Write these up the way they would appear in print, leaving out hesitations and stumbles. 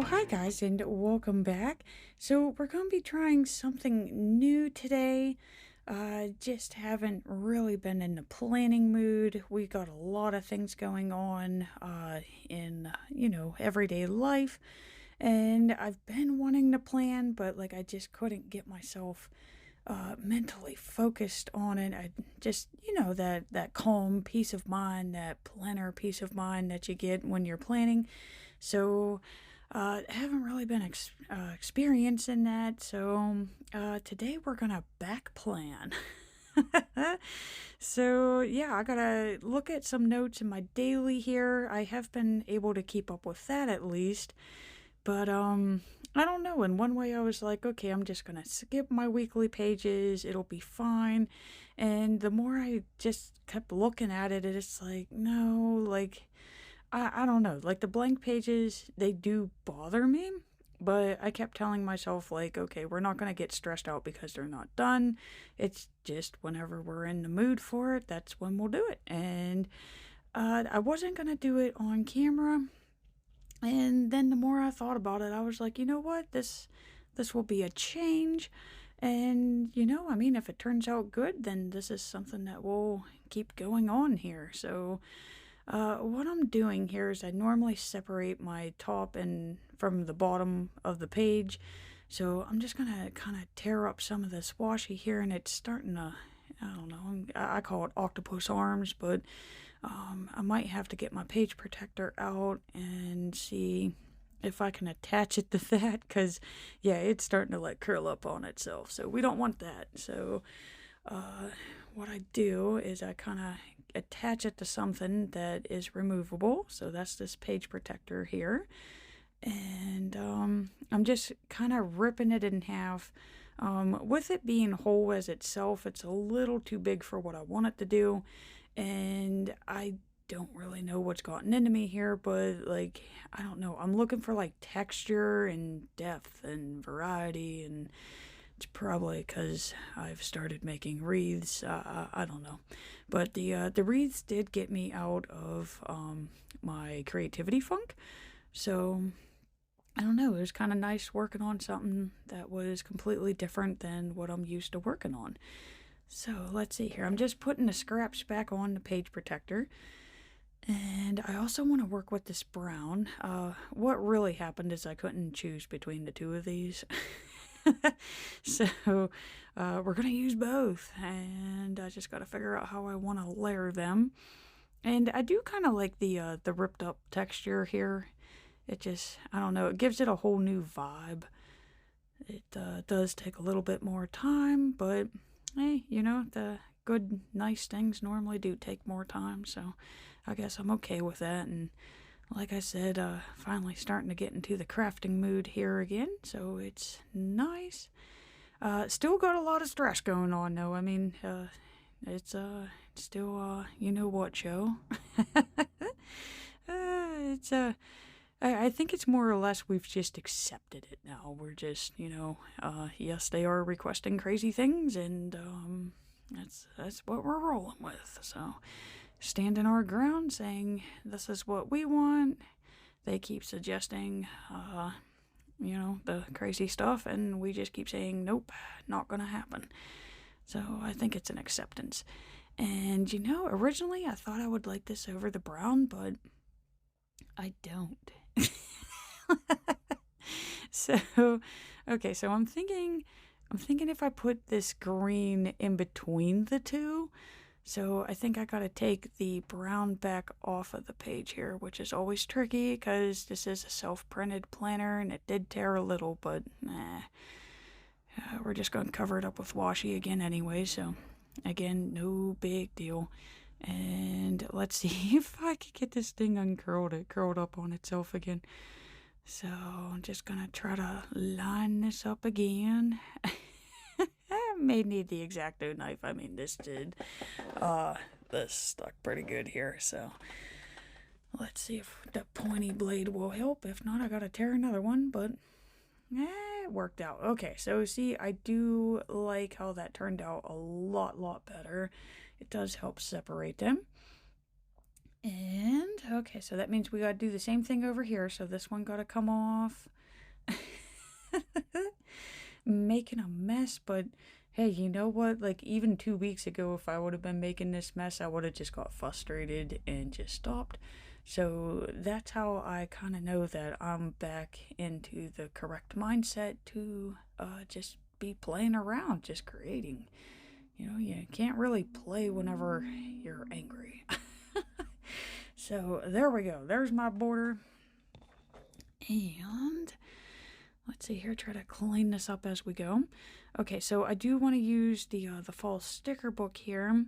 Hi guys, and welcome back. So, we're going to be trying something new today. Just haven't really been in the planning mood. We got a lot of things going on in, everyday life. And I've been wanting to plan, but I just couldn't get myself mentally focused on it. I just, that calm peace of mind, that planner peace of mind that you get when you're planning. So, haven't really been experiencing that. So, today we're gonna back plan. So, yeah, I gotta look at some notes in my daily here. I have been able to keep up with that at least. But I don't know. In one way, I was like, okay, I'm just gonna skip my weekly pages. It'll be fine. And the more I just kept looking at it, it's like, no, I don't know. Like the blank pages, they do bother me. But I kept telling myself, like, okay, we're not gonna get stressed out because they're not done. It's just whenever we're in the mood for it, that's when we'll do it. And I wasn't gonna do it on camera. And then the more I thought about it, I was like, you know what? This will be a change. And, I mean, if it turns out good, then this is something that will keep going on here. So, what I'm doing here is I normally separate my top and from the bottom of the page. So I'm just gonna kind of tear up some of this washi here, and it's starting to, I don't know, I call it octopus arms, but I might have to get my page protector out and see if I can attach it to that, because yeah, it's starting to curl up on itself, so we don't want that. So what I do is I kind of attach it to something that is removable, so that's this page protector here. And I'm just kind of ripping it in half. With it being whole as itself, it's a little too big for what I want it to do, and I don't really know what's gotten into me here, but I don't know. I'm looking for texture and depth and variety, and it's probably because I've started making wreaths. I don't know, but the wreaths did get me out of my creativity funk. So I don't know. It was kind of nice working on something that was completely different than what I'm used to working on. So let's see here. I'm just putting the scraps back on the page protector. And I also want to work with this brown. What really happened is I couldn't choose between the two of these. So we're going to use both. And I just got to figure out how I want to layer them. And I do kind of like the ripped up texture here. It just, I don't know, it gives it a whole new vibe. It does take a little bit more time, but hey, the good, nice things normally do take more time, so I guess I'm okay with that. And like I said, finally starting to get into the crafting mood here again, so it's nice. Still got a lot of stress going on, though. I mean, it's still, you know what show. It's I think it's more or less we've just accepted it now. We're just, yes, they are requesting crazy things, and that's what we're rolling with. So, standing our ground, saying this is what we want. They keep suggesting, the crazy stuff, and we just keep saying nope, not gonna happen. So I think it's an acceptance. And originally I thought I would like this over the brown, but I don't. So, okay, so I'm thinking if I put this green in between the two. So I think I gotta take the brown back off of the page here, which is always tricky because this is a self-printed planner and it did tear a little, but nah. We're just gonna cover it up with washi again anyway, so again, no big deal. And let's see if I can get this thing uncurled. It curled up on itself again. So I'm just gonna try to line this up again. I may need the X-Acto knife. I mean, this did. This stuck pretty good here. So let's see if the pointy blade will help. If not, I gotta tear another one. But it worked out. Okay, so see, I do like how that turned out a lot better. It does help separate them. And, okay, so that means we gotta do the same thing over here. So this one gotta come off. Making a mess, but hey, you know what? Like, even 2 weeks ago, if I would have been making this mess, I would have just got frustrated and just stopped. So that's how I kind of know that I'm back into the correct mindset to just be playing around, just creating. You know, you can't really play whenever you're angry. So there we go. There's my border. And let's see here, try to clean this up as we go. Okay, so I do want to use the fall sticker book here.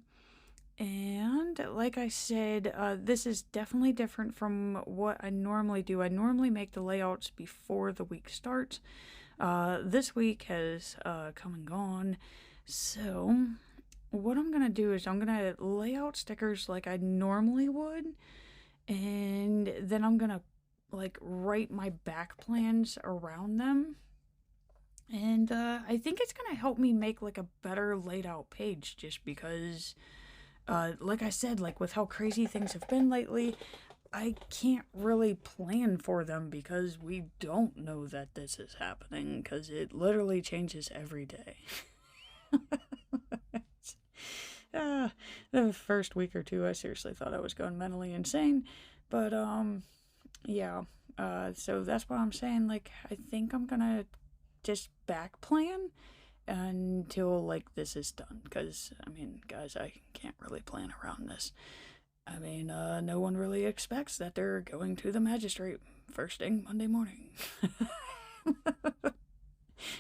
And like I said, this is definitely different from what I normally do. I normally make the layouts before the week starts. This week has come and gone. So what I'm going to do is I'm going to lay out stickers like I normally would. And then I'm going to like write my back plans around them. And I think it's going to help me make like a better laid out page just because like I said, like with how crazy things have been lately, I can't really plan for them because we don't know that this is happening because it literally changes every day. The first week or two, I seriously thought I was going mentally insane, but yeah. So that's what I'm saying. Like, I think I'm gonna just back plan until like this is done because I mean, guys, I can't really plan around this. I mean, no one really expects that they're going to the magistrate first thing Monday morning.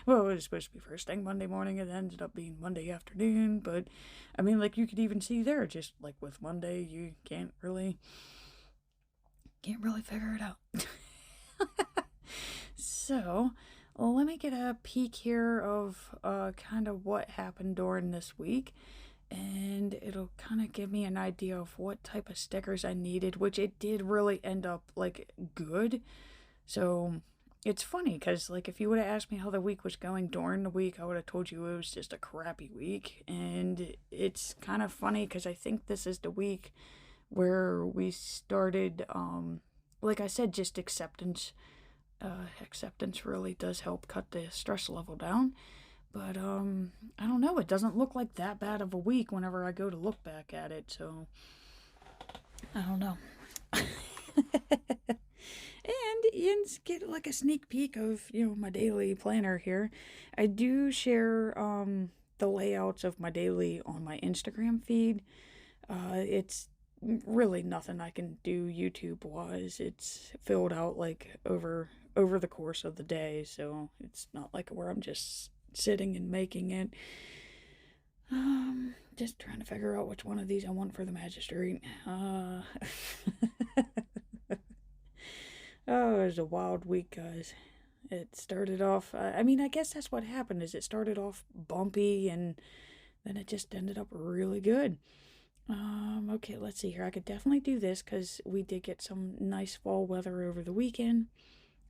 Well, it was supposed to be first thing Monday morning. It ended up being Monday afternoon. But I mean, like you could even see there, just like with Monday, you can't really figure it out. So let me get a peek here of kind of what happened during this week. And it'll kind of give me an idea of what type of stickers I needed, which it did really end up like good. So it's funny because like if you would have asked me how the week was going during the week, I would have told you it was just a crappy week. And it's kind of funny because I think this is the week where we started like I said, just acceptance. Acceptance really does help cut the stress level down. But I don't know, it doesn't look like that bad of a week whenever I go to look back at it, so I don't know. And you get like a sneak peek of, my daily planner here. I do share the layouts of my daily on my Instagram feed. It's really nothing I can do YouTube wise. It's filled out like over the course of the day, so it's not like where I'm just sitting and making it. Just trying to figure out which one of these I want for the magistrate. Oh, it was a wild week, guys. It started off, I mean, I guess that's what happened, is it started off bumpy, and then it just ended up really good. Okay, let's see here. I could definitely do this, because we did get some nice fall weather over the weekend.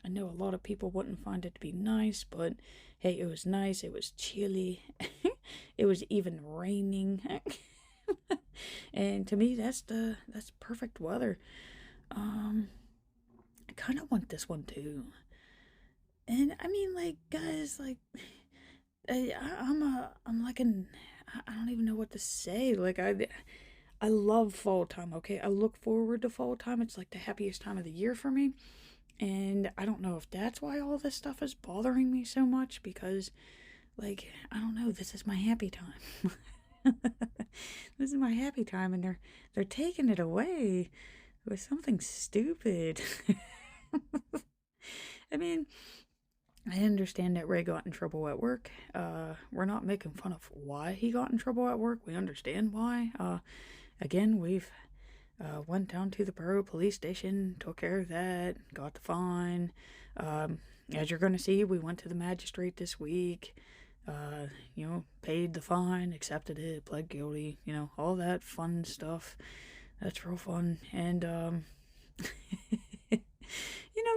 I know a lot of people wouldn't find it to be nice, but hey, it was nice. It was chilly. It was even raining. And to me, that's perfect weather. I kind of want this one too. And I mean, like, guys, like, I'm like I don't even know what to say. Like, I love fall time. Okay, I look forward to fall time. It's like the happiest time of the year for me. And I don't know if that's why all this stuff is bothering me so much, because, like, I don't know, this is my happy time. This is my happy time, and they're taking it away with something stupid. I mean, I understand that Ray got in trouble at work. We're not making fun of why he got in trouble at work. We understand why. Again, we've went down to the borough police station, took care of that, got the fine. As you're going to see, we went to the magistrate this week, paid the fine, accepted it, pled guilty, all that fun stuff. That's real fun. And,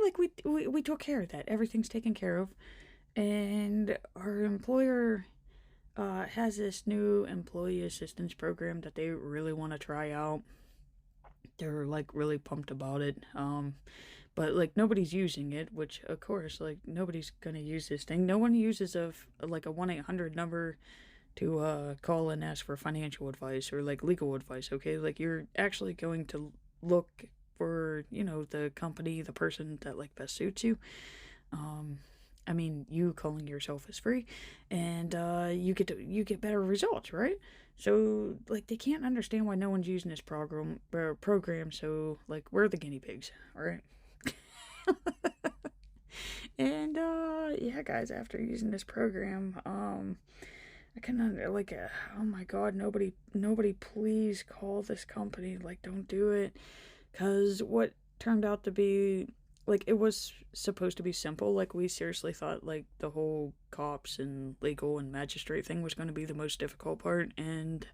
like we took care of that. Everything's taken care of. And our employer has this new employee assistance program that they really want to try out. they're like really pumped about it. But like nobody's using it, which of course like nobody's gonna use this thing. No one uses like a 1-800 number to call and ask for financial advice or like legal advice. Okay, like you're actually going to look for the company, the person that like best suits you. Um, I mean, you calling yourself is free, and you get better results, right? So like they can't understand why no one's using this program. So like we're the guinea pigs, all right? And yeah, guys, after using this program, I can like oh my god, nobody please call this company, like don't do it, cuz what turned out to be like it was supposed to be simple. Like we seriously thought like the whole cops and legal and magistrate thing was going to be the most difficult part, and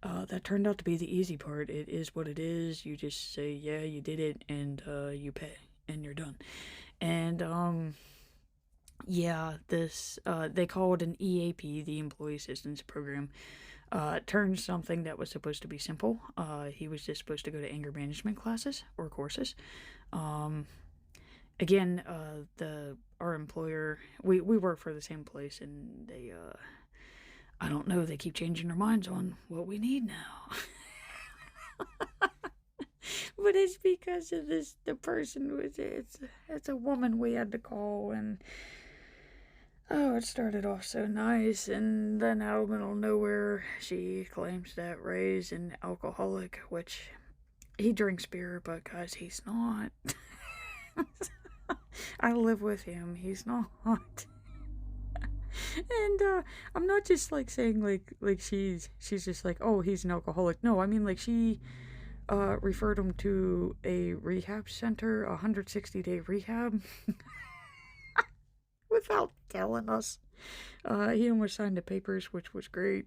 that turned out to be the easy part. It is what it is. You just say yeah, you did it, and you pay and you're done. And yeah, this they call it an EAP, the Employee Assistance Program. Turned something that was supposed to be simple. He was just supposed to go to anger management classes or courses. Um, Again, the our employer, we work for the same place, and they I don't know, they keep changing their minds on what we need now. But it's because of the person was it's a woman we had to call, and oh, it started off so nice, and then out of the middle of nowhere, she claims that Ray's an alcoholic, which he drinks beer, but guys, he's not. I live with him, he's not. And I'm not just like saying like she's just like, oh, he's an alcoholic. No, I mean like she referred him to a rehab center, a 160-day rehab, without telling us. He almost signed the papers, which was great.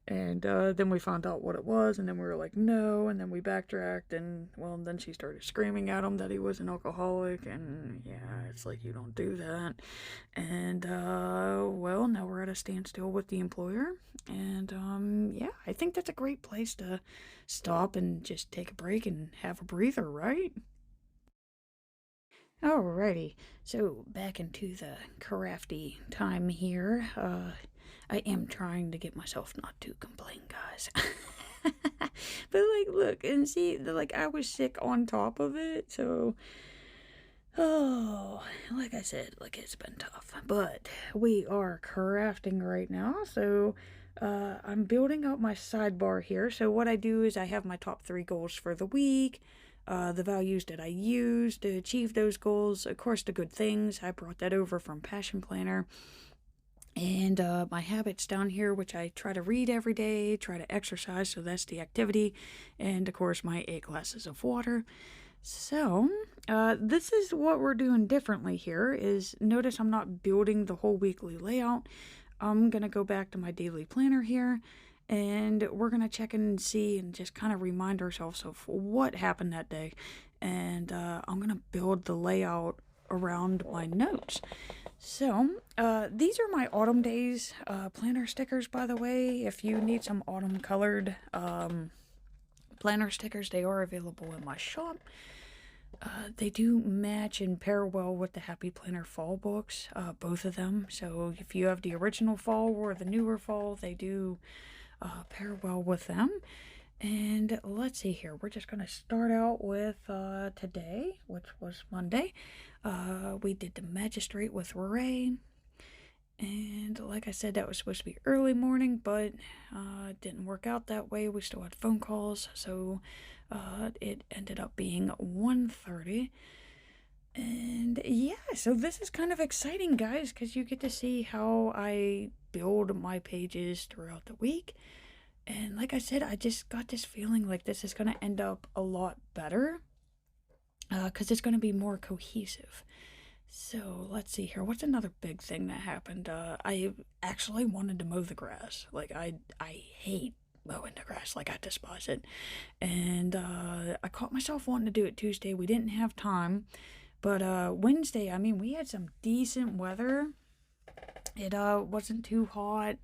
And then we found out what it was, and then we were like, no, and then we backtracked, and well, then she started screaming at him that he was an alcoholic, and yeah, it's like, you don't do that. And well, now we're at a standstill with the employer, and yeah, I think that's a great place to stop and just take a break and have a breather, right? Alrighty, so back into the crafty time here. I am trying to get myself not to complain, guys. But like, look and see, like I was sick on top of it, so oh, like I said, like it's been tough. But we are crafting right now, so I'm building out my sidebar here. So what I do is I have my top 3 goals for the week, the values that I use to achieve those goals, of course the good things. I brought that over from Passion Planner. And my habits down here, which I try to read every day, try to exercise, so that's the activity, and of course my 8 glasses of water. So this is what we're doing differently here, is notice I'm not building the whole weekly layout. I'm going to go back to my daily planner here, and we're going to check in and see and just kind of remind ourselves of what happened that day. And I'm going to build the layout around my notes. So, these are my Autumn Days planner stickers, by the way. If you need some autumn colored planner stickers, they are available in my shop. They do match and pair well with the Happy Planner fall books, both of them. So if you have the original fall or the newer fall, they do pair well with them. And let's see here. We're just going to start out with today, which was Monday. We did the magistrate with Ray. And like I said, that was supposed to be early morning, but it didn't work out that way. We still had phone calls, so it ended up being 1:30. And yeah, so this is kind of exciting, guys, because you get to see how I build my pages throughout the week. And like I said, I just got this feeling like this is going to end up a lot better because it's going to be more cohesive. So let's see here. What's another big thing that happened? I actually wanted to mow the grass. Like I hate mowing the grass. Like I despise it. And I caught myself wanting to do it Tuesday. We didn't have time. But Wednesday, I mean, we had some decent weather. It wasn't too hot,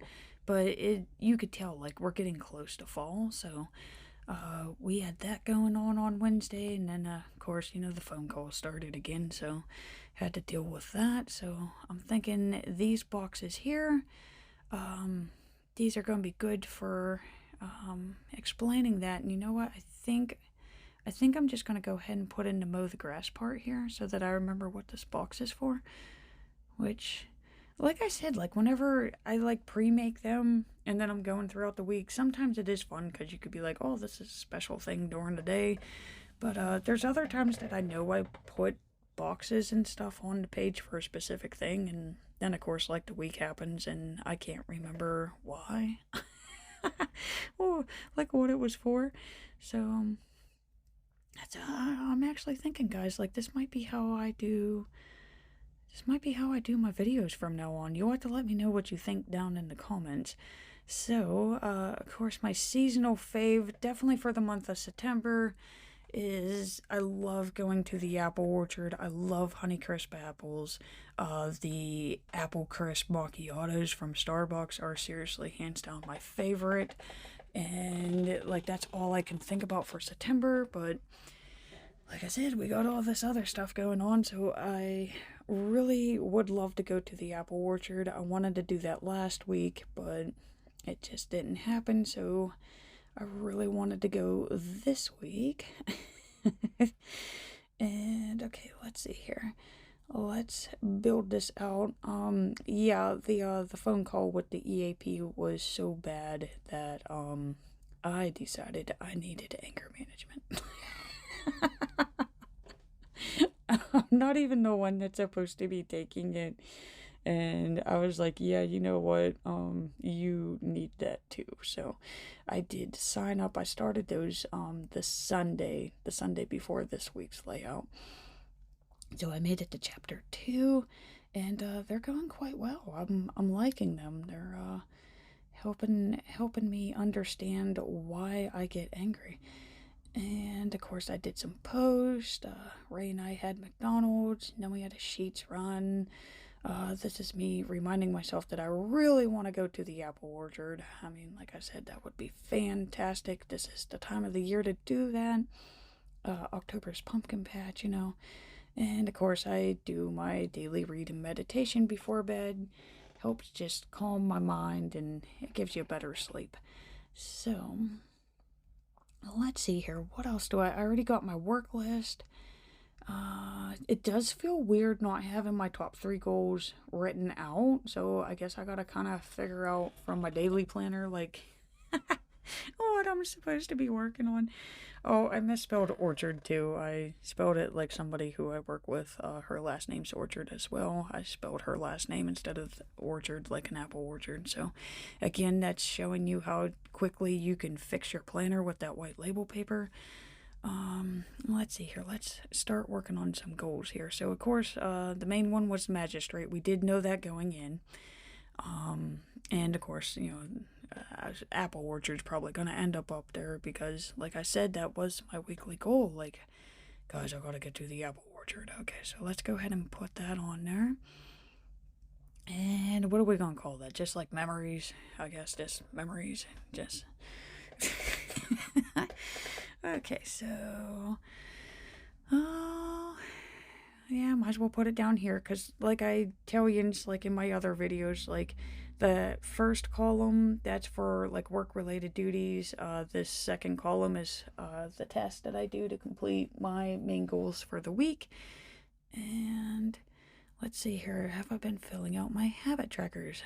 but you could tell like we're getting close to fall. So We had that going on Wednesday, and then, of course, the phone call started again, so had to deal with that. So I'm thinking these boxes here, these are going to be good for explaining that. And you know what? I think I'm just going to go ahead and put in the mow the grass part here so that I remember what this box is for. Which, like I said, like whenever I like pre-make them and then I'm going throughout the week, sometimes it is fun because you could be like, oh, this is a special thing during the day. But there's other times that I know I put boxes and stuff on the page for a specific thing, and then of course like the week happens and I can't remember why. Oh, like what it was for. So I'm actually thinking, guys, like this might be how I do my videos from now on. You'll have to let me know what you think down in the comments. So, of course, my seasonal fave, definitely for the month of September, is I love going to the apple orchard. I love Honeycrisp apples. The apple crisp macchiatos from Starbucks are seriously hands down my favorite. And, like, that's all I can think about for September, but like I said, we got all this other stuff going on, so I really would love to go to the apple orchard. I wanted to do that last week, but it just didn't happen, so I really wanted to go this week. And okay, let's see here. Let's build this out. Yeah, the phone call with the EAP was so bad that I decided I needed anger management. I'm not even the one that's supposed to be taking it. And I was like, yeah, you know what? You need that too. So I did sign up. I started those the Sunday before this week's layout. So I made it to chapter 2, and they're going quite well. I'm liking them. They're helping me understand why I get angry. And of course I did some posts. Ray and I had McDonald's, and then we had a Sheets run. This is me reminding myself that I really want to go to the apple orchard. I mean, like I said, that would be fantastic. This is the time of the year to do that. October's pumpkin patch, And of course I do my daily read and meditation before bed. Helps just calm my mind, and it gives you a better sleep. So let's see here. What else do I already got my work list. It does feel weird not having my top 3 goals written out. So I guess I gotta kind of figure out from my daily planner, like, what I'm supposed to be working on. Oh, I misspelled orchard too. I spelled it like somebody who I work with. Her last name's Orchard as well. I spelled her last name instead of orchard, like an apple orchard. So again, that's showing you how quickly you can fix your planner with that white label paper. Let's see here. Let's start working on some goals here. So of course, the main one was magistrate. We did know that going in. And of course, apple orchard's probably going to end up there because, like I said, that was my weekly goal. Like, guys, I got to get to the apple orchard. Okay, so let's go ahead and put that on there. And what are we going to call that? Just like memories? I guess just memories. Just... Okay, so... yeah, might as well put it down here, because like I tell you, like in my other videos, like the first column, that's for like work-related duties. This second column is the test that I do to complete my main goals for the week. And let's see here, have I been filling out my habit trackers?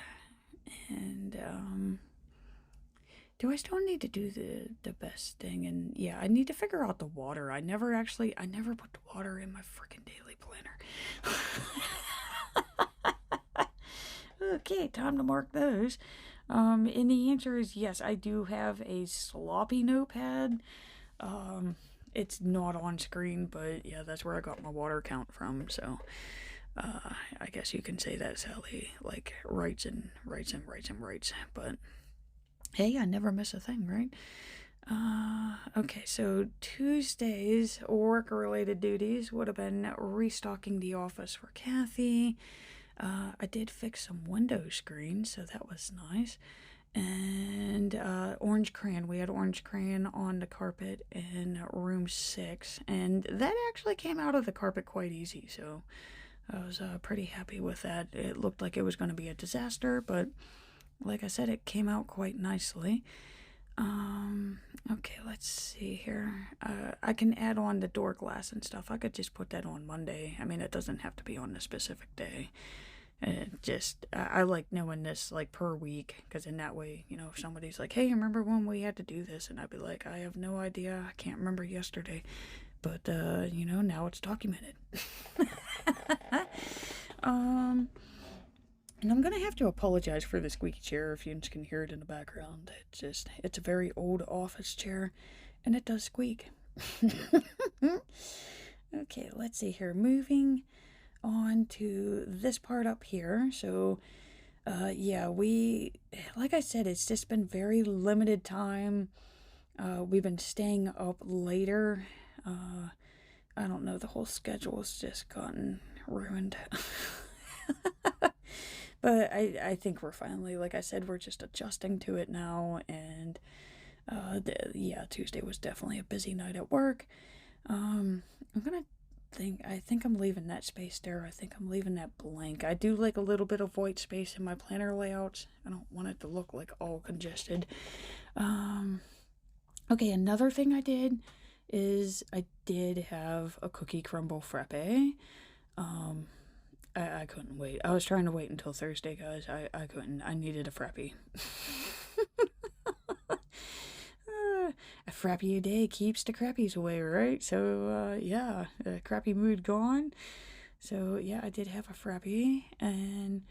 And do I still need to do the best thing? And yeah, I need to figure out the water. I never put the water in my freaking daily planner. Okay, time to mark those. And the answer is yes, I do have a sloppy notepad. It's not on screen, but yeah, that's where I got my water count from. So I guess you can say that Sally like writes. But hey, I never miss a thing, right? Okay, so Tuesday's work-related duties would have been restocking the office for Kathy. I did fix some window screens, so that was nice. and orange crayon. We had orange crayon on the carpet in room 6, and that actually came out of the carpet quite easy, so I was pretty happy with that. It looked like it was going to be a disaster, but like I said, it came out quite nicely. Okay, let's see here. I can add on the door glass and stuff. I could just put that on Monday. I mean, it doesn't have to be on a specific day. I like knowing this like per week, because in that way, if somebody's like, hey, remember when we had to do this? And I'd be like, I have no idea. I can't remember yesterday. But, now it's documented. And I'm gonna have to apologize for the squeaky chair if you can hear it in the background. It's a very old office chair, and it does squeak. Okay, let's see here. Moving on to this part up here. So, yeah, like I said, it's just been very limited time. We've been staying up later. I don't know, the whole schedule's just gotten ruined. But I think we're finally, like I said, we're just adjusting to it now, and yeah, Tuesday was definitely a busy night at work. I think I'm leaving that space there. I think I'm leaving that blank. I do like a little bit of white space in my planner layouts. I don't want it to look like all congested. Okay, another thing I did is I did have a cookie crumble frappe. I couldn't wait. I was trying to wait until Thursday, guys. I couldn't. I needed a frappe. A frappe a day keeps the crappies away, right? So, yeah, the crappy mood gone. So, yeah, I did have a frappe, and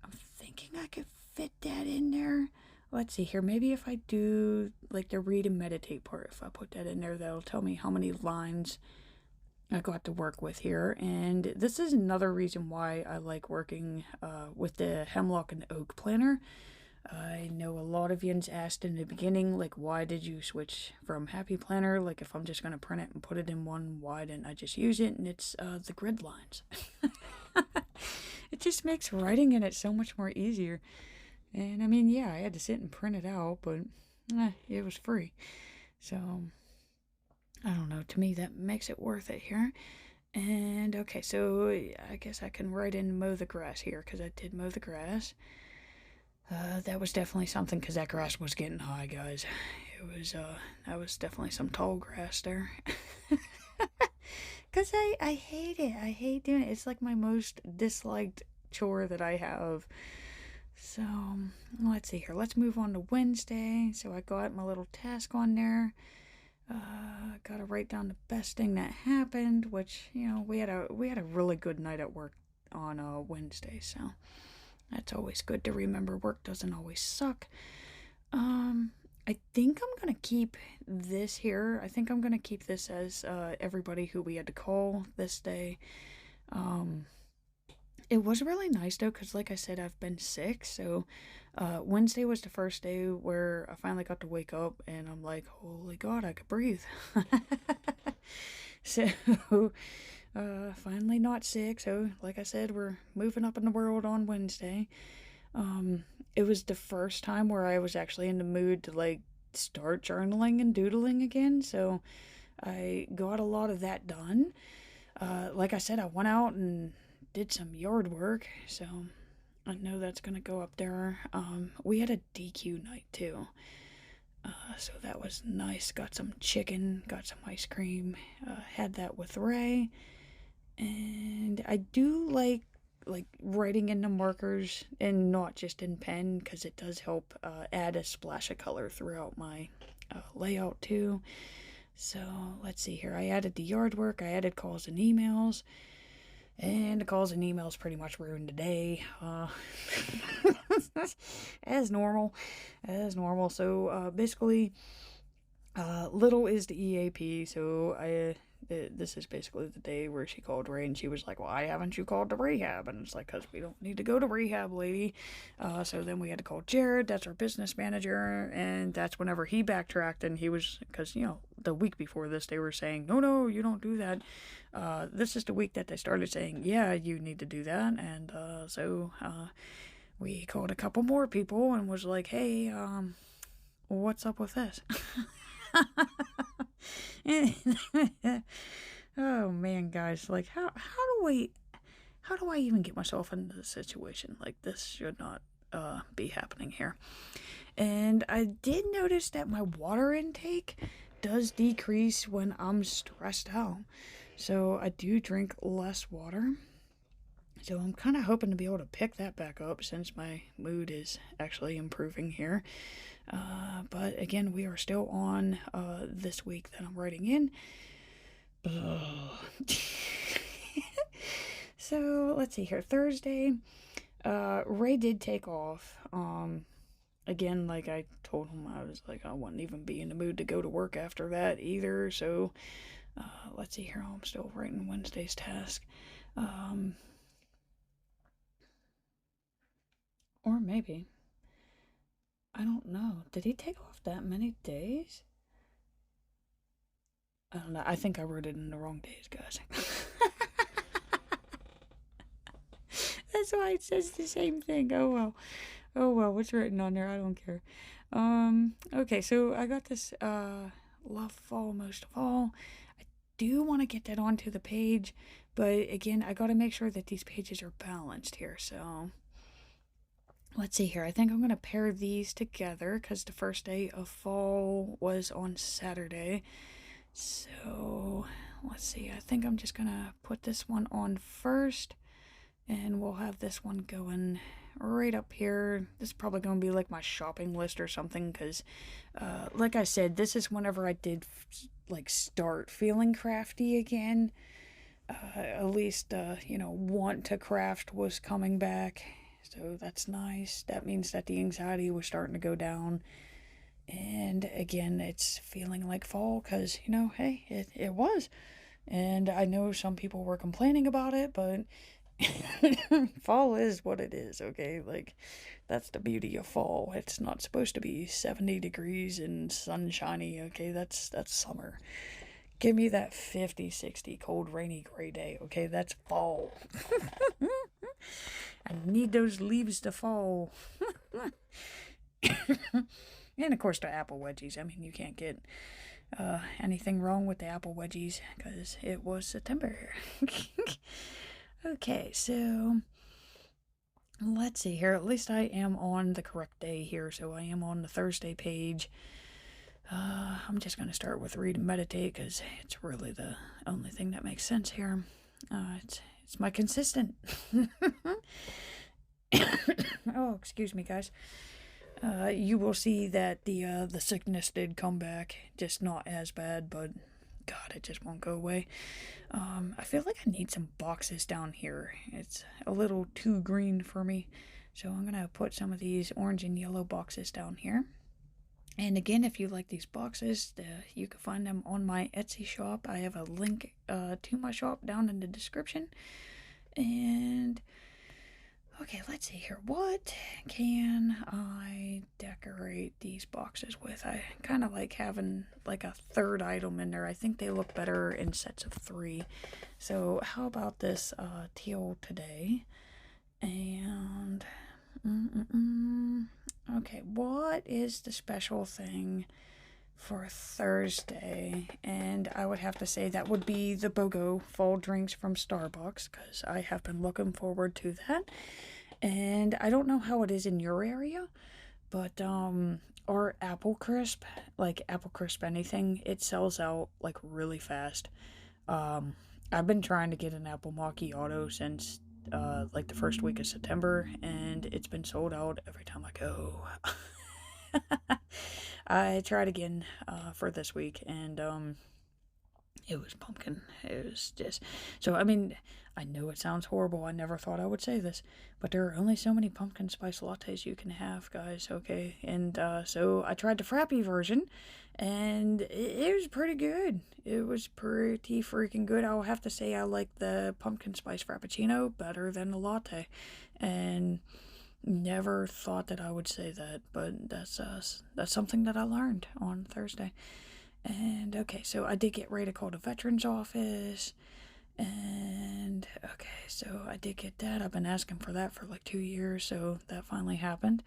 I'm thinking I could fit that in there. Let's see here. Maybe if I do, like, the read and meditate part, if I put that in there, that'll tell me how many lines I got to work with here. And this is another reason why I like working with the Hemlock and Oak Planner. I know a lot of yous asked in the beginning, like, why did you switch from Happy Planner? Like, if I'm just going to print it and put it in one, why didn't I just use it? And it's the grid lines. It just makes writing in it so much more easier. And I mean, yeah, I had to sit and print it out, but it was free. So, I don't know, to me that makes it worth it here. And okay, so I guess I can write in mow the grass here, because I did mow the grass. That was definitely something, because that grass was getting high, guys. That was definitely some tall grass there. Because I hate it. I hate doing it. It's like my most disliked chore that I have. So, let's see here. Let's move on to Wednesday. So I got my little task on there. Gotta write down the best thing that happened, which, we had a really good night at work on Wednesday, so that's always good to remember. Work doesn't always suck. I think I'm gonna keep this here. I think I'm gonna keep this as everybody who we had to call this day. It was really nice though, because like I said, I've been sick, so Wednesday was the first day where I finally got to wake up, and I'm like, holy God, I could breathe. So, finally not sick. So, like I said, we're moving up in the world on Wednesday. It was the first time where I was actually in the mood to like start journaling and doodling again. So, I got a lot of that done. Like I said, I went out and did some yard work. So, I know that's gonna go up there. We had a DQ night too. So that was nice. Got some chicken, got some ice cream, had that with Ray. And I do like writing in the markers and not just in pen, because it does help add a splash of color throughout my layout too. So let's see here. I added the yard work, I added calls and emails. And the calls and emails pretty much ruined the day. As normal. So, basically, little is the EAP. So, this is basically the day where she called Ray and she was like, why haven't you called to rehab? And it's like, because we don't need to go to rehab, lady. So then we had to call Jared, that's our business manager, and that's whenever he backtracked, and he was, because, the week before this, they were saying, no, you don't do that. This is the week that they started saying, yeah, you need to do that, and so we called a couple more people and was like, hey, what's up with this? Oh man, guys, like how do I even get myself into this situation? Like, this should not be happening here. And I did notice that my water intake does decrease when I'm stressed out. So I do drink less water. So I'm kind of hoping to be able to pick that back up since my mood is actually improving here. But again, we are still on this week that I'm writing in. So let's see here. Thursday, Ray did take off. Again, like I told him, I was like, I wouldn't even be in the mood to go to work after that either. So let's see here. I'm still writing Wednesday's task. Or maybe. I don't know. Did he take off that many days? I don't know. I think I wrote it in the wrong days, guys. That's why it says the same thing. Oh well. Oh well, what's written on there? I don't care. Okay, so I got this love fall most of all. I do want to get that onto the page, but again, I got to make sure that these pages are balanced here. So let's see here. I think I'm going to pair these together because the first day of fall was on Saturday. So let's see. I think I'm just going to put this one on first, and we'll have this one going right up here. This is probably going to be like my shopping list or something because, like I said, this is whenever I did like start feeling crafty again. At least, want to craft was coming back. So that's nice. That means that the anxiety was starting to go down. And again, it's feeling like fall because, hey, it was. And I know some people were complaining about it, but fall is what it is, okay? Like, that's the beauty of fall. It's not supposed to be 70 degrees and sunshiny, okay? That's summer. Give me that 50, 60 cold, rainy, gray day, okay? That's fall. I need those leaves to fall. And of course the apple wedgies. I mean, you can't get anything wrong with the apple wedgies because it was September. Okay, so let's see here. At least I am on the correct day here, so I am on the Thursday page. I'm just going to start with read and meditate because it's really the only thing that makes sense here. It's my consistent. Oh, excuse me, guys. You will see that the sickness did come back, just not as bad, but God, it just won't go away. I feel like I need some boxes down here. It's a little too green for me, so I'm gonna put some of these orange and yellow boxes down here. And again, if you like these boxes, you can find them on my Etsy shop. I have a link to my shop down in the description. And okay, let's see here. What can I decorate these boxes with? I kind of like having like a third item in there. I think they look better in sets of 3. So how about this teal today? And okay, what is the special thing for Thursday? And I would have to say that would be the BOGO fall drinks from Starbucks because I have been looking forward to that. And I don't know how it is in your area, but our Apple Crisp, like Apple Crisp anything, it sells out like really fast. I've been trying to get an apple macchiato since like the first week of September, and it's been sold out every time I go. I tried again for this week, and it was pumpkin. It was just so. I mean, I know it sounds horrible. I never thought I would say this, but there are only so many pumpkin spice lattes you can have, guys. Okay, and so I tried the frappy version, and it was pretty good. It was pretty freaking good. I'll have to say I like the pumpkin spice frappuccino better than the latte, and never thought that I would say that, but that's something that I learned on Thursday. And okay, so I did get ready to call the veterans office, And okay, so I did get that. I've been asking for that for like 2 years, so that finally happened.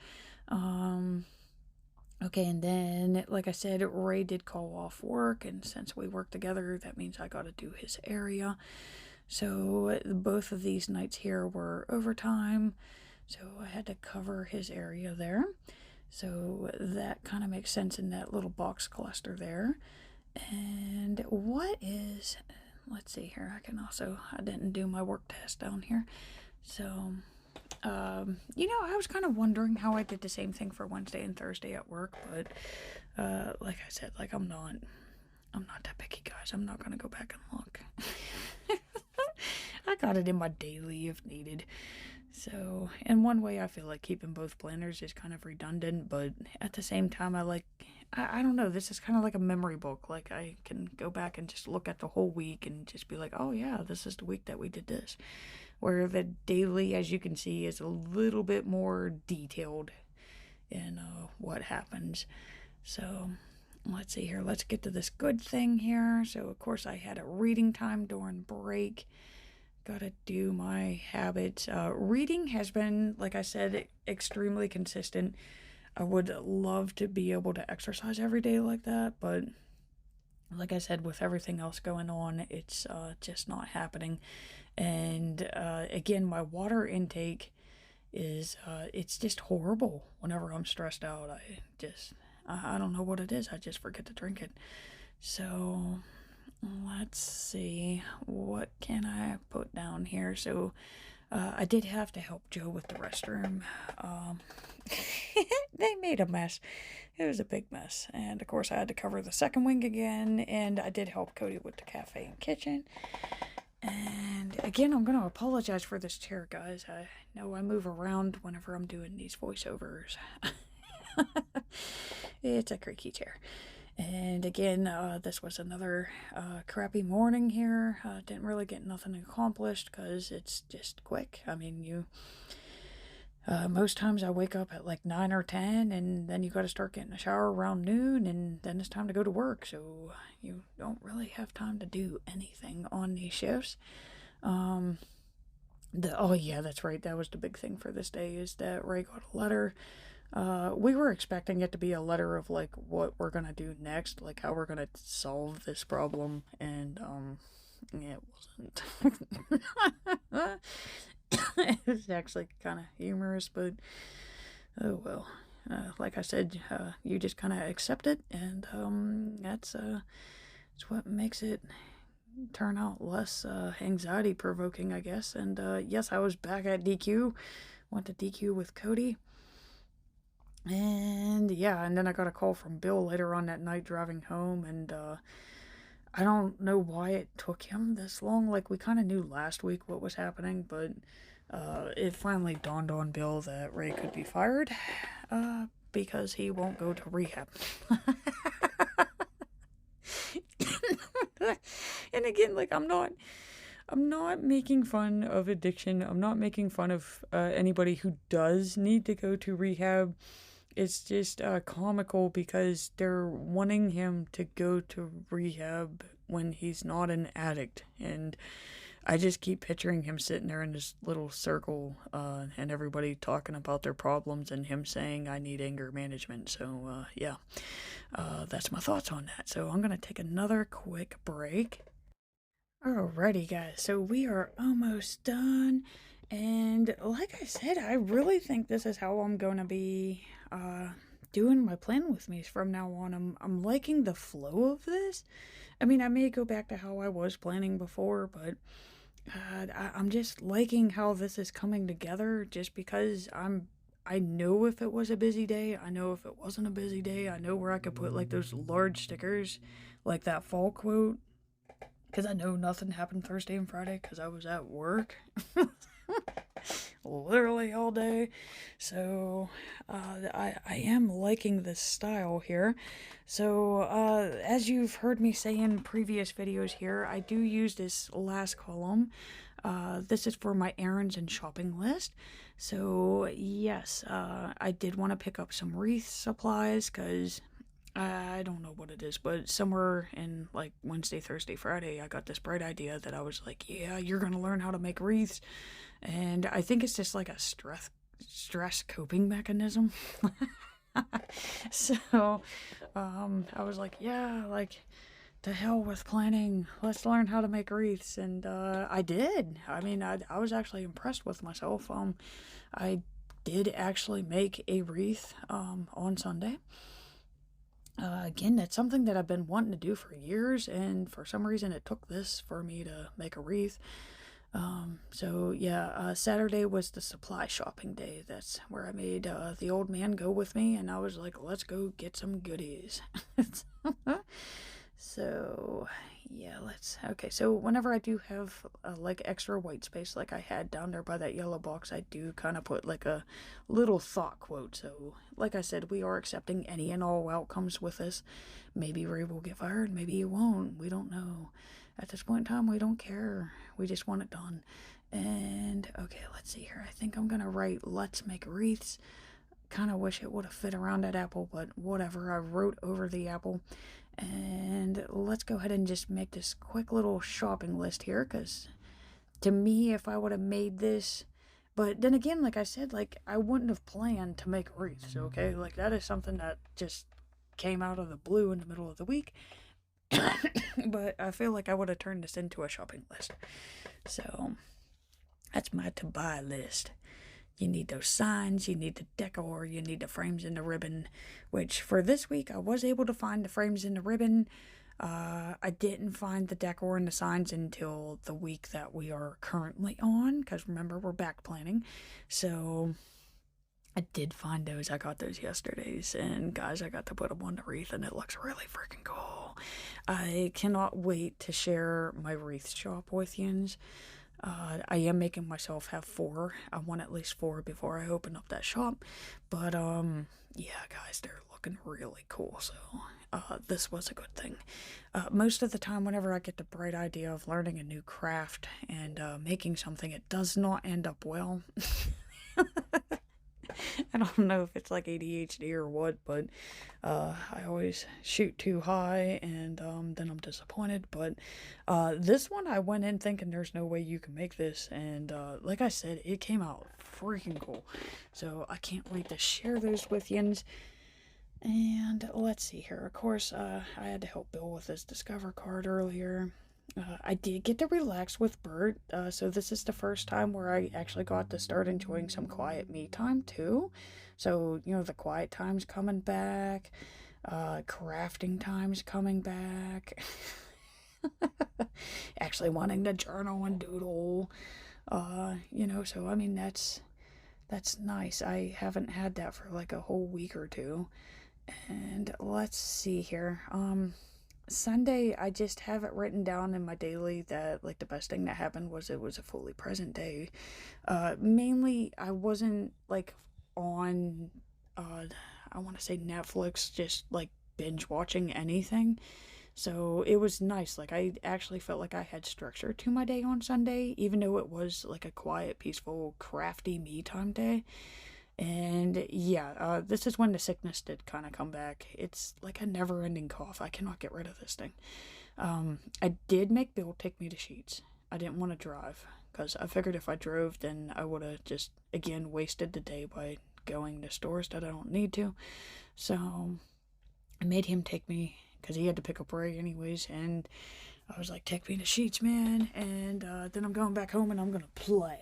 Okay, and then, like I said, Ray did call off work, and since we work together, that means I gotta do his area. So both of these nights here were overtime, so I had to cover his area there. So that kind of makes sense in that little box cluster there. And what is, let's see here, I didn't do my work test down here. So, I was kind of wondering how I did the same thing for Wednesday and Thursday at work, but, like I said, like I'm not that picky, guys. I'm not gonna go back and look. I got it in my daily if needed. So, in one way, I feel like keeping both planners is kind of redundant, but at the same time, I don't know, this is kind of like a memory book. Like, I can go back and just look at the whole week and just be like, oh, yeah, this is the week that we did this. Where the daily, as you can see, is a little bit more detailed in what happens. So, let's see here. Let's get to this good thing here. So, of course, I had a reading time during break. Gotta do my habits. Reading has been, like I said, extremely consistent. I would love to be able to exercise every day like that, but like I said, with everything else going on, it's just not happening. And again, my water intake is it's just horrible whenever I'm stressed out. I don't know what it is. I just forget to drink it. So let's see, what can I put down here? So, I did have to help Joe with the restroom. They made a mess. It was a big mess. And of course, I had to cover the second wing again. And I did help Cody with the cafe and kitchen. And again, I'm going to apologize for this chair, guys. I know I move around whenever I'm doing these voiceovers. It's a creaky chair. And again, this was another crappy morning here. Didn't really get nothing accomplished because it's just quick. I mean, most times I wake up at like 9 or 10, and then you got to start getting a shower around noon, and then it's time to go to work. So you don't really have time to do anything on these shifts. Oh yeah, that's right. That was the big thing for this day, is that Ray got a letter. We were expecting it to be a letter of like what we're gonna do next, like how we're gonna solve this problem, and yeah, it wasn't. It was actually kind of humorous, but oh well. Like I said, you just kind of accept it, and that's what makes it turn out less anxiety provoking, I guess. And yes, I was back at DQ. Went to DQ with Cody. And yeah, and then I got a call from Bill later on that night driving home, and I don't know why it took him this long. Like, we kind of knew last week what was happening, but it finally dawned on Bill that Ray could be fired because he won't go to rehab. And again, like, I'm not making fun of addiction. I'm not making fun of anybody who does need to go to rehab. It's just comical because they're wanting him to go to rehab when he's not an addict. And I just keep picturing him sitting there in this little circle and everybody talking about their problems and him saying, I need anger management. So, yeah, that's my thoughts on that. So I'm going to take another quick break. Alrighty, guys, so we are almost done, and like I said, I really think this is how I'm gonna be doing my plan with me from now on. I'm liking the flow of this. I mean, I may go back to how I was planning before, but I'm just liking how this is coming together. Just because I know if it was a busy day, I know if it wasn't a busy day, I know where I could put like those large stickers, like that fall quote. Because I know nothing happened Thursday and Friday because I was at work literally all day. So I am liking this style here. So as you've heard me say in previous videos here, I do use this last column. This is for my errands and shopping list. So yes, I did want to pick up some wreath supplies because I don't know what it is, but somewhere in like Wednesday, Thursday, Friday, I got this bright idea that I was like, yeah, you're gonna learn how to make wreaths, and I think it's just like a stress coping mechanism. So, I was like, yeah, like to hell with planning. Let's learn how to make wreaths, and I did. I mean, I was actually impressed with myself. I did actually make a wreath on Sunday. Again, that's something that I've been wanting to do for years, and for some reason, it took this for me to make a wreath. So yeah, Saturday was the supply shopping day. That's where I made the old man go with me, and I was like, let's go get some goodies. So yeah, okay, so whenever I do have like extra white space like I had down there by that yellow box, I do kind of put like a little thought quote. So like I said, we are accepting any and all outcomes with this. Maybe Ray will get fired, maybe he won't, we don't know. At this point in time, we don't care, we just want it done. And okay, let's see here, I think I'm gonna write let's make wreaths. Kind of wish it would have fit around that apple, but whatever, I wrote over the apple. And let's go ahead and just make this quick little shopping list here, because to me, if I would have made this, but then again, like I said, like I wouldn't have planned to make wreaths, okay? Like that is something that just came out of the blue in the middle of the week. But I feel like I would have turned this into a shopping list. So that's my to buy list. You need those signs, you need the decor, you need the frames and the ribbon, which for this week I was able to find the frames and the ribbon. I didn't find the decor and the signs until the week that we are currently on, because remember, we're back planning. So I did find those. I got those yesterday's, and guys, I got to put them on the wreath, and it looks really freaking cool. I cannot wait to share my wreath shop with yous. I am making myself have 4. I want at least 4 before I open up that shop. But, yeah, guys, they're looking really cool. So, this was a good thing. Most of the time, whenever I get the bright idea of learning a new craft and making something, it does not end up well. I don't know if it's like ADHD or what, but I always shoot too high, and then I'm disappointed. But this one, I went in thinking there's no way you can make this, and like I said, it came out freaking cool. So I can't wait to share those with yins. And let's see here. Of course, I had to help Bill with his Discover card earlier. I did get to relax with Bert, so this is the first time where I actually got to start enjoying some quiet me time too. So, you know, the quiet time's coming back, crafting time's coming back, actually wanting to journal and doodle, you know, so I mean, that's nice. I haven't had that for like a whole week or two. And let's see here. Sunday, I just have it written down in my daily that, like, the best thing that happened was it was a fully present day. Mainly, I wasn't, like, on, I want to say Netflix, just, like, binge watching anything. So it was nice. Like, I actually felt like I had structure to my day on Sunday, even though it was, like, a quiet, peaceful, crafty me time day. And yeah, this is when the sickness did kind of come back. It's like a never ending cough. I cannot get rid of this thing. I did make Bill take me to Sheets. I didn't want to drive, because I figured if I drove, then I would have just, again, wasted the day by going to stores that I don't need to. So I made him take me, because he had to pick up Ray anyways, and I was like, take me to Sheets, man, and then I'm going back home and I'm going to play.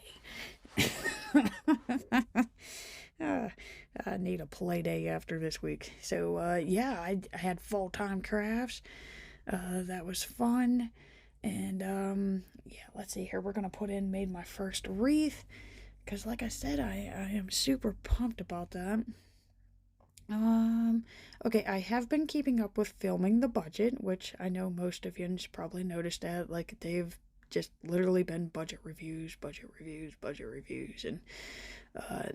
I need a play day after this week. So, yeah, I had full-time crafts. That was fun. And, yeah, let's see here. We're going to put in made my first wreath. Because, like I said, I am super pumped about that. Okay, I have been keeping up with filming the budget, which I know most of you probably noticed that. Like, they've just literally been budget reviews, and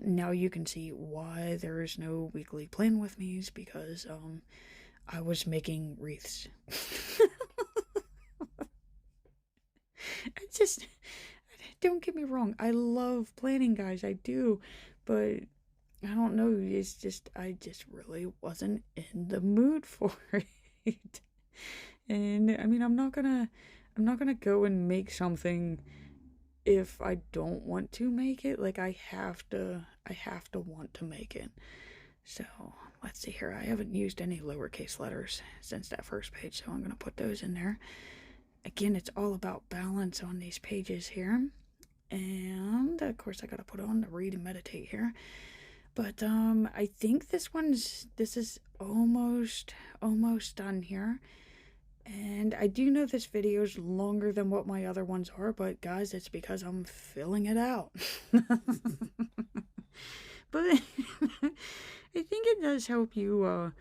now you can see why there is no weekly plan with me's, because I was making wreaths. I just, don't get me wrong, I love planning, guys, I do, but I don't know, it's just, I just really wasn't in the mood for it. And I mean, I'm not gonna go and make something if I don't want to make it. Like, I have to want to make it. So let's see here. I haven't used any lowercase letters since that first page, so I'm gonna put those in there. Again, it's all about balance on these pages here. And of course I gotta put on the read and meditate here. But I think this is almost done here. And I do know this video is longer than what my other ones are, but guys, it's because I'm filling it out. But I think it does help you,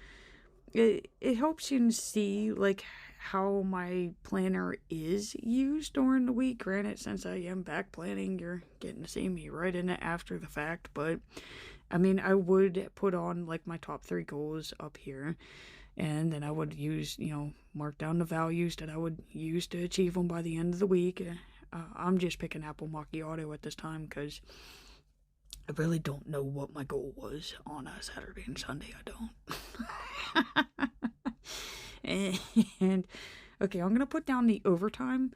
it helps you see, like, how my planner is used during the week. Granted, since I am back planning, you're getting to see me right in it after the fact, but I mean, I would put on, like, my top 3 goals up here, and then I would use, mark down the values that I would use to achieve them by the end of the week. I'm just picking apple macchiato at this time because I really don't know what my goal was on a Saturday and Sunday. I don't. And okay, I'm gonna put down the overtime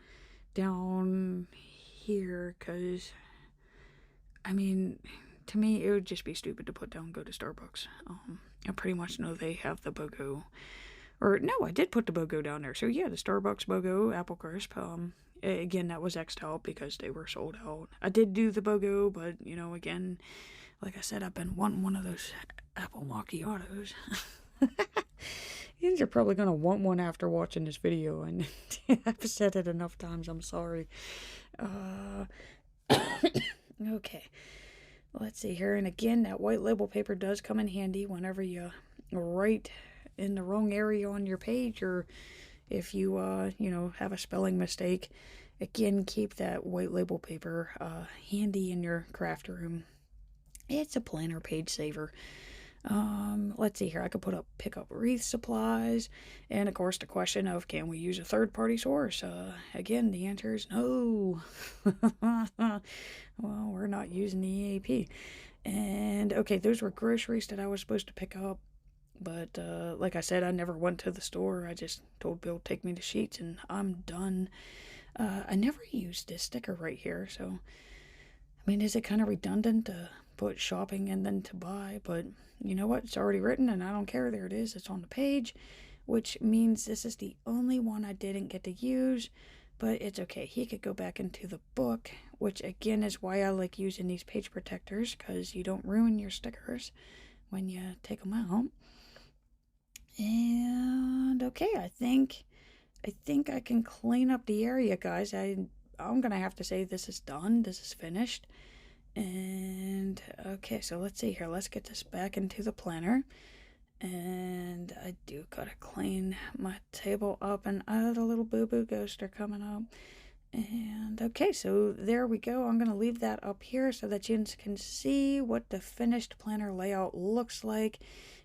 down here because, I mean, to me it would just be stupid to put down go to Starbucks. I pretty much know they have the BOGO, or no, I did put the BOGO down there. So yeah, the Starbucks BOGO apple crisp. Again, that was X'd out because they were sold out. I did do the BOGO, but again, like I said, I've been wanting one of those apple macchiatos. You guys are probably gonna want one after watching this video, and I've said it enough times. I'm sorry. Okay, let's see here. And again, that white label paper does come in handy whenever you write in the wrong area on your page, or if you have a spelling mistake. Again, keep that white label paper handy in your craft room. It's a planner page saver. Let's see here. I could pick up wreath supplies, and of course the question of, can we use a third-party source? Again, the answer is no. Well, we're not using the EAP. And okay, those were groceries that I was supposed to pick up, but like I said, I never went to the store. I just told Bill to take me to Sheets, and I'm done. I never used this sticker right here, so I mean, is it kind of redundant to put shopping and then to buy? But you know what? It's already written, and I don't care. There it is. It's on the page, which means this is the only one I didn't get to use. But it's okay. He could go back into the book, which again is why I like using these page protectors, because you don't ruin your stickers when you take them out. And okay, I think I can clean up the area, guys. I'm gonna have to say this is done. This is finished. And okay, so let's see here. Let's get this back into the planner. And I do gotta clean my table up, and the little boo-boo ghosts are coming up. And okay, so there we go. I'm gonna leave that up here so that you can see what the finished planner layout looks like.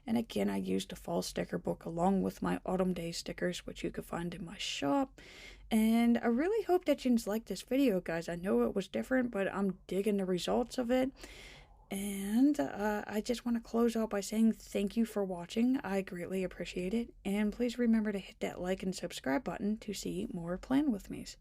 And again, I used a fall sticker book along with my autumn day stickers, which you can find in my shop. And I really hope that you like this video, guys. I know it was different, but I'm digging the results of it. And I just want to close out by saying thank you for watching. I greatly appreciate it. And please remember to hit that like and subscribe button to see more Plan With Me's.